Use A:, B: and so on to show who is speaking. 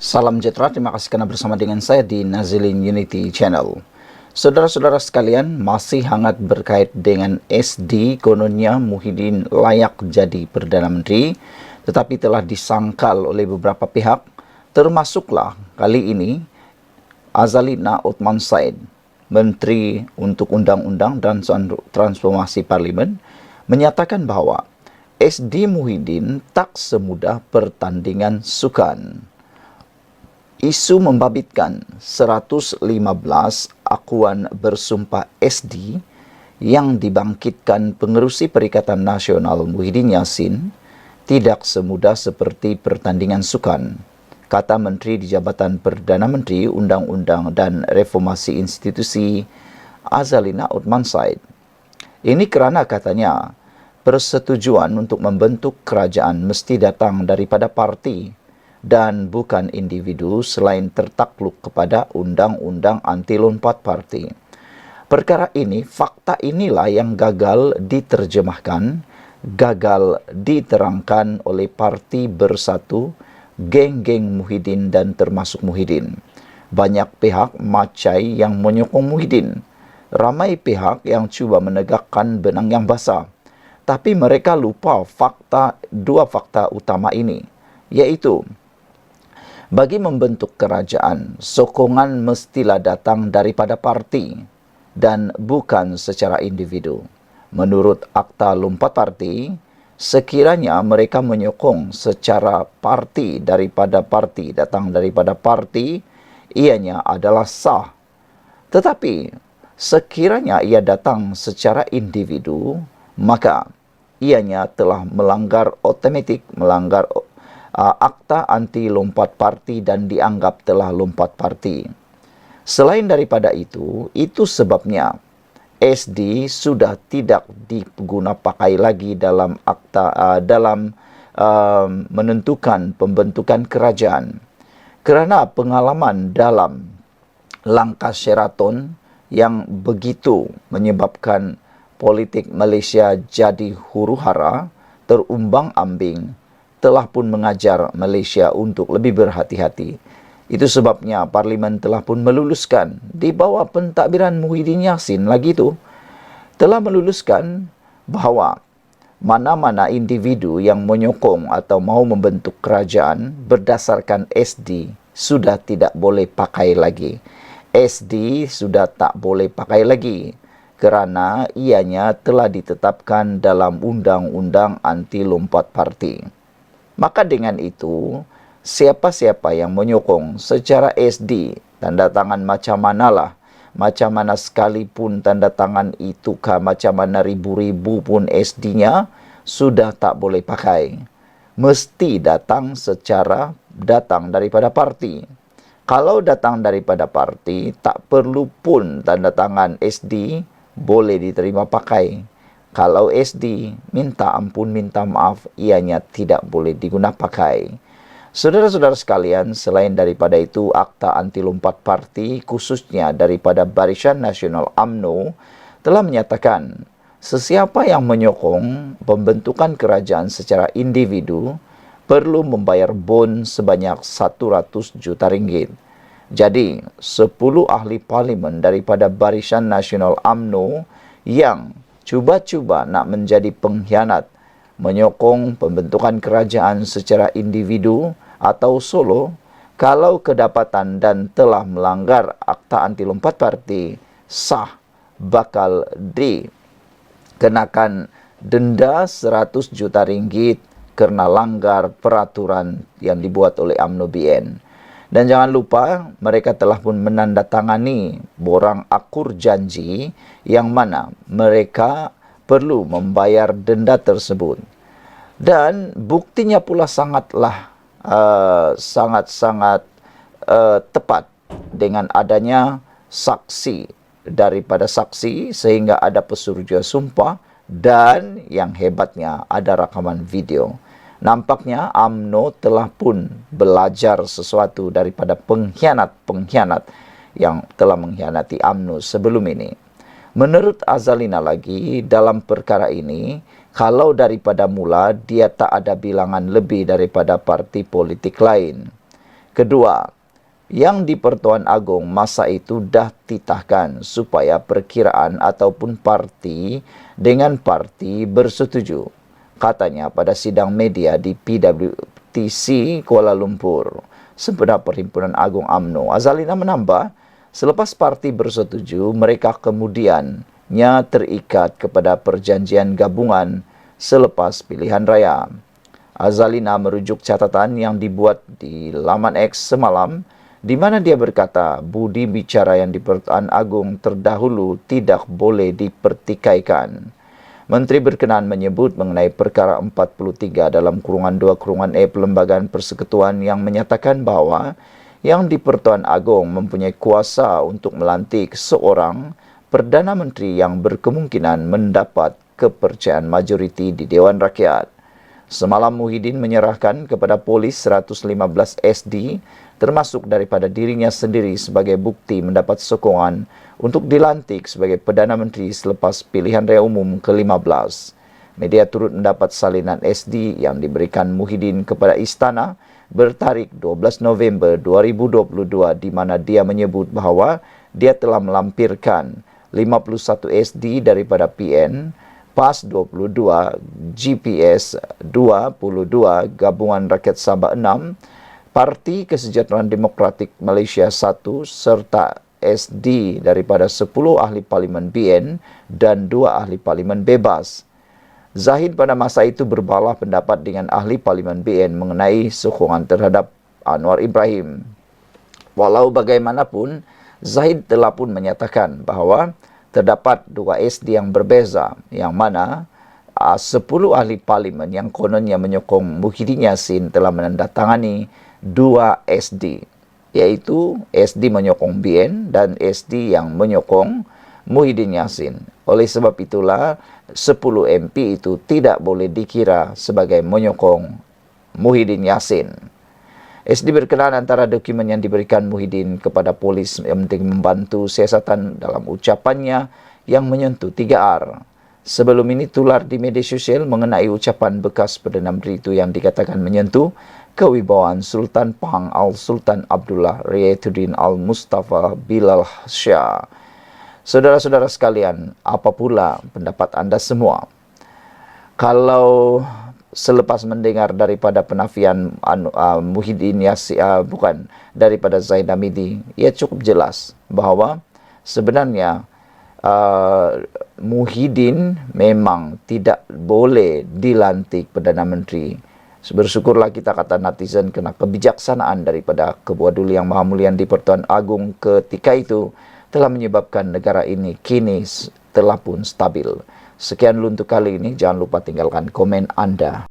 A: Salam sejahtera, terima kasih karena bersama dengan saya di Nazilin Unity Channel. Saudara-saudara sekalian, masih hangat berkait dengan SD, kononnya Muhyiddin layak jadi Perdana Menteri, tetapi telah disangkal oleh beberapa pihak, termasuklah kali ini Azalina Othman Said, Menteri untuk Undang-Undang dan Transformasi Parlimen, menyatakan bahwa SD Muhyiddin tak semudah pertandingan sukan. Isu membabitkan 115 akuan bersumpah SD yang dibangkitkan pengerusi Perikatan Nasional Muhyiddin Yassin tidak semudah seperti pertandingan sukan, kata Menteri di Jabatan Perdana Menteri Undang-Undang dan Reformasi Institusi Azalina Othman Said. Ini kerana katanya persetujuan untuk membentuk kerajaan mesti datang daripada parti dan bukan individu selain tertakluk kepada Undang-Undang Anti Lompat Parti. Perkara ini, fakta inilah yang gagal diterjemahkan, gagal diterangkan oleh Parti Bersatu, geng-geng Muhyiddin dan termasuk Muhyiddin. Banyak pihak macai yang menyokong Muhyiddin. Ramai pihak yang cuba menegakkan benang yang basah. Tapi mereka lupa dua fakta utama ini, yaitu bagi membentuk kerajaan, sokongan mestilah datang daripada parti dan bukan secara individu. Menurut Akta Lompat Parti, sekiranya mereka menyokong secara parti, datang daripada parti, ianya adalah sah. Tetapi, sekiranya ia datang secara individu, maka ianya telah melanggar Akta Anti Lompat Parti dan dianggap telah lompat parti. Selain daripada itu sebabnya SD sudah tidak diguna pakai lagi dalam menentukan pembentukan kerajaan. Kerana pengalaman dalam langkah Sheraton yang begitu menyebabkan politik Malaysia jadi huru-hara, terumbang-ambing, telah pun mengajar Malaysia untuk lebih berhati-hati. Itu sebabnya Parlimen telah pun meluluskan di bawah pentadbiran Muhyiddin Yassin lagi itu, telah meluluskan bahawa mana-mana individu yang menyokong atau mahu membentuk kerajaan berdasarkan SD sudah tidak boleh pakai lagi. SD sudah tak boleh pakai lagi kerana ianya telah ditetapkan dalam Undang-Undang Anti Lompat Parti. Maka dengan itu, siapa-siapa yang menyokong secara SD, tanda tangan macam mana sekalipun tanda tangan itu macam mana ribu-ribu pun SD-nya, sudah tak boleh pakai. Mesti datang daripada parti. Kalau datang daripada parti, tak perlu pun tanda tangan SD, boleh diterima pakai. Kalau SD, minta ampun, minta maaf, ianya tidak boleh digunakan pakai. Saudara-saudara sekalian, selain daripada itu, Akta Anti Lompat Parti, khususnya daripada Barisan Nasional UMNO, telah menyatakan sesiapa yang menyokong pembentukan kerajaan secara individu perlu membayar bon sebanyak 100 juta ringgit. Jadi, 10 ahli parlimen daripada Barisan Nasional UMNO yang cuba-cuba nak menjadi pengkhianat, menyokong pembentukan kerajaan secara individu atau solo, kalau kedapatan dan telah melanggar Akta Anti Lompat Parti, sah bakal dikenakan denda 100 juta ringgit kerana langgar peraturan yang dibuat oleh UMNO BN. Dan jangan lupa, mereka telah pun menandatangani borang akur janji yang mana mereka perlu membayar denda tersebut. Dan buktinya pula sangat tepat dengan adanya saksi sehingga ada pesuruhjaya sumpah dan yang hebatnya ada rakaman video. Nampaknya UMNO telah pun belajar sesuatu daripada pengkhianat yang telah mengkhianati UMNO sebelum ini. Menurut Azalina lagi, dalam perkara ini, kalau daripada mula dia tak ada bilangan lebih daripada parti politik lain. Kedua, yang di Pertuan Agong masa itu dah titahkan supaya perkiraan ataupun parti dengan parti bersetuju. Katanya pada sidang media di PWTC Kuala Lumpur, sempena Perhimpunan Agung UMNO. Azalina menambah, selepas parti bersetuju, mereka kemudiannya terikat kepada perjanjian gabungan selepas pilihan raya. Azalina merujuk catatan yang dibuat di laman X semalam, di mana dia berkata budi bicara yang di Pertuan Agong terdahulu tidak boleh dipertikaikan. Menteri berkenaan menyebut mengenai perkara 43 dalam kurungan 2 kurungan E Perlembagaan Persekutuan yang menyatakan bahawa yang di Pertuan Agong mempunyai kuasa untuk melantik seorang Perdana Menteri yang berkemungkinan mendapat kepercayaan majoriti di Dewan Rakyat. Semalam Muhyiddin menyerahkan kepada polis 115 SD termasuk daripada dirinya sendiri sebagai bukti mendapat sokongan untuk dilantik sebagai Perdana Menteri selepas pilihan raya umum ke-15. Media turut mendapat salinan SD yang diberikan Muhyiddin kepada istana bertarikh 12 November 2022 di mana dia menyebut bahawa dia telah melampirkan 51 SD daripada PN, PAS 22, GPS 22, Gabungan Rakyat Sabah 6, Parti Kesejahteraan Demokratik Malaysia 1, serta SD daripada 10 ahli parlimen BN dan 2 ahli parlimen bebas. Zahid pada masa itu berbalah pendapat dengan ahli parlimen BN mengenai sokongan terhadap Anwar Ibrahim. Walau bagaimanapun, Zahid telah pun menyatakan bahawa terdapat 2 SD yang berbeza, yang mana 10 ahli parlimen yang kononnya menyokong Muhyiddin Yassin telah menandatangani 2 SD, iaitu SD menyokong BN dan SD yang menyokong Muhyiddin Yassin. Oleh sebab itulah 10 MP itu tidak boleh dikira sebagai menyokong Muhyiddin Yassin. SD berkenaan antara dokumen yang diberikan Muhyiddin kepada polis yang membantu siasatan dalam ucapannya yang menyentuh 3R. Sebelum ini tular di media sosial mengenai ucapan bekas Perdana Menteri itu yang dikatakan menyentuh kewibawaan Sultan Pahang Al-Sultan Abdullah Riayatuddin Al-Mustafa Bilal Shah. Saudara-saudara sekalian, apa pula pendapat anda semua? Kalau selepas mendengar daripada penafian Muhyiddin Yassin, daripada Zaid Hamidi, ia cukup jelas bahawa sebenarnya Muhyiddin memang tidak boleh dilantik Perdana Menteri. Bersyukurlah kita, kata netizen, kena kebijaksanaan daripada Ketua Duli Yang Maha Mulia di Pertuan Agong ketika itu telah menyebabkan negara ini kini telah pun stabil. Sekian dulu untuk kali ini. Jangan lupa tinggalkan komen anda.